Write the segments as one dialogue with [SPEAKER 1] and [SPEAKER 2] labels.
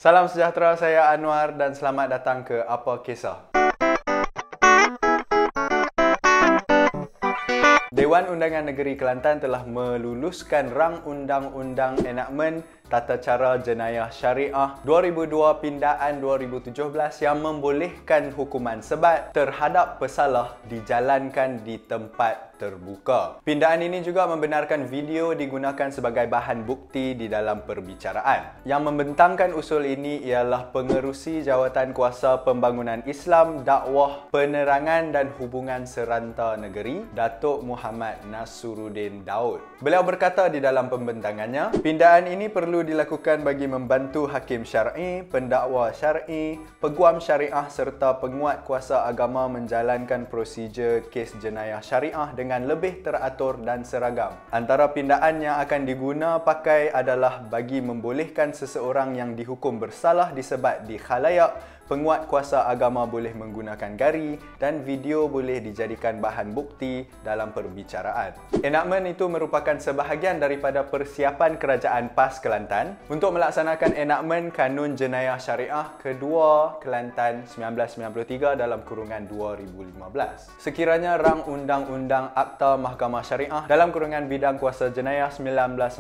[SPEAKER 1] Salam sejahtera, saya Anwar dan selamat datang ke Apa Kisah. Dewan Undangan Negeri Kelantan telah meluluskan Rang Undang-Undang Enakmen Tata Cara Jenayah Syariah 2002 Pindaan 2017 yang membolehkan hukuman sebat terhadap pesalah dijalankan di tempat terbuka. Pindaan ini juga membenarkan video digunakan sebagai bahan bukti di dalam perbicaraan. Yang membentangkan usul ini ialah Pengerusi Jawatan Kuasa Pembangunan Islam, Dakwah, Penerangan dan Hubungan Seranta Negeri, Datuk Muhammad Nasruddin Daud. Beliau berkata di dalam pembentangannya, pindaan ini perlu dilakukan bagi membantu hakim syar'i, pendakwa syar'i, peguam syariah serta penguat kuasa agama menjalankan prosedur kes jenayah syariah dengan lebih teratur dan seragam. Antara pindaan yang akan diguna pakai adalah bagi membolehkan seseorang yang dihukum bersalah disebat di khalayak, penguat kuasa agama boleh menggunakan gari dan video boleh dijadikan bahan bukti dalam perbicaraan. Enakmen itu merupakan sebahagian daripada persiapan Kerajaan PAS Kelantan untuk melaksanakan enakmen Kanun Jenayah Syariah kedua Kelantan 1993 dalam kurungan 2015. Sekiranya Rang Undang-Undang Akta Mahkamah Syariah dalam kurungan Bidang Kuasa Jenayah 1965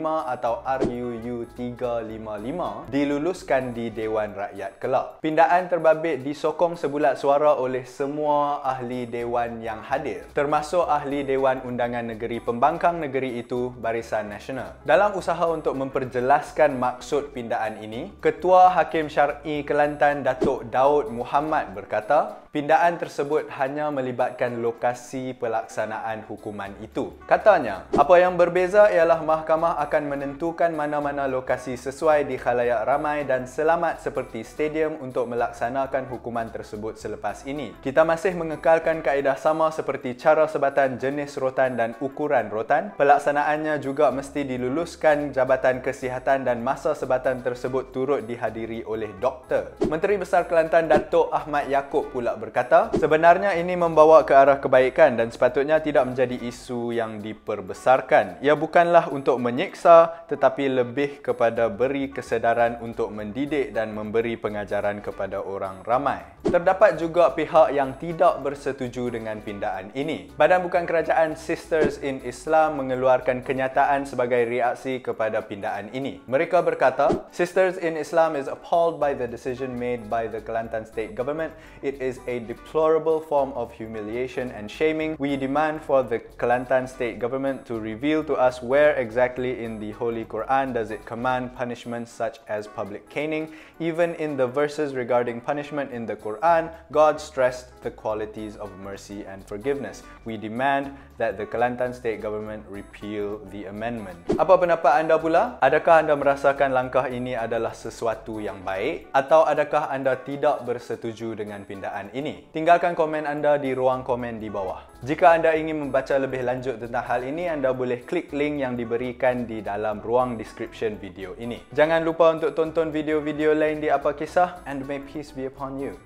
[SPEAKER 1] atau RUU 355 diluluskan di Dewan Rakyat kelak. Pindaan terbabit disokong sebulat suara oleh semua ahli Dewan yang hadir, termasuk ahli Dewan Undangan Negeri Pembangkang Negeri itu Barisan Nasional. Dalam usaha untuk memperjelaskan maksud pindaan ini, Ketua Hakim Syar'i Kelantan Datuk Daud Muhammad berkata, pindaan tersebut hanya melibatkan lokasi pelaksanaan hukuman itu. Katanya, apa yang berbeza ialah mahkamah akan menentukan mana-mana lokasi sesuai di khalayak ramai dan selamat seperti stadium untuk melaksanakan hukuman tersebut selepas ini. Kita masih mengekalkan kaedah sama seperti cara sebatan, jenis rotan dan ukuran rotan. Pelaksanaannya juga mesti diluluskan Jabatan Kesihatan dan masa sebatan tersebut turut dihadiri oleh doktor. Menteri Besar Kelantan Datuk Ahmad Yaakob pula berkata, sebenarnya ini membawa ke arah kebaikan dan sepatutnya tidak menjadi isu yang diperbesarkan. Ia bukanlah untuk menyiksa tetapi lebih kepada beri kesedaran untuk mendidik dan memberi pengajaran kepada orang ramai. Terdapat juga pihak yang tidak bersetuju dengan pindaan ini. Badan Bukan Kerajaan Sisters in Islam mengeluarkan kenyataan sebagai reaksi kepada pindaan ini. Mereka berkata, Sisters in Islam is appalled by the decision made by the Kelantan State Government. It is a deplorable form of humiliation and shaming. We demand for the Kelantan State Government to reveal to us where exactly in the Holy Quran does it command punishments such as public caning. Even in the verses regarding punishment in the Quran, God stressed the qualities of mercy and forgiveness. We demand that the Kelantan State Government repeal the amendment. Apa pendapat anda pula? Adakah anda merasakan langkah ini adalah sesuatu yang baik? Atau adakah anda tidak bersetuju dengan pindaan ini? Tinggalkan komen anda di ruang komen di bawah. Jika anda ingin membaca lebih lanjut tentang hal ini, anda boleh klik link yang diberikan di dalam ruang description video ini. Jangan lupa untuk tonton video-video lain di Apa Kisah, and may peace be upon you.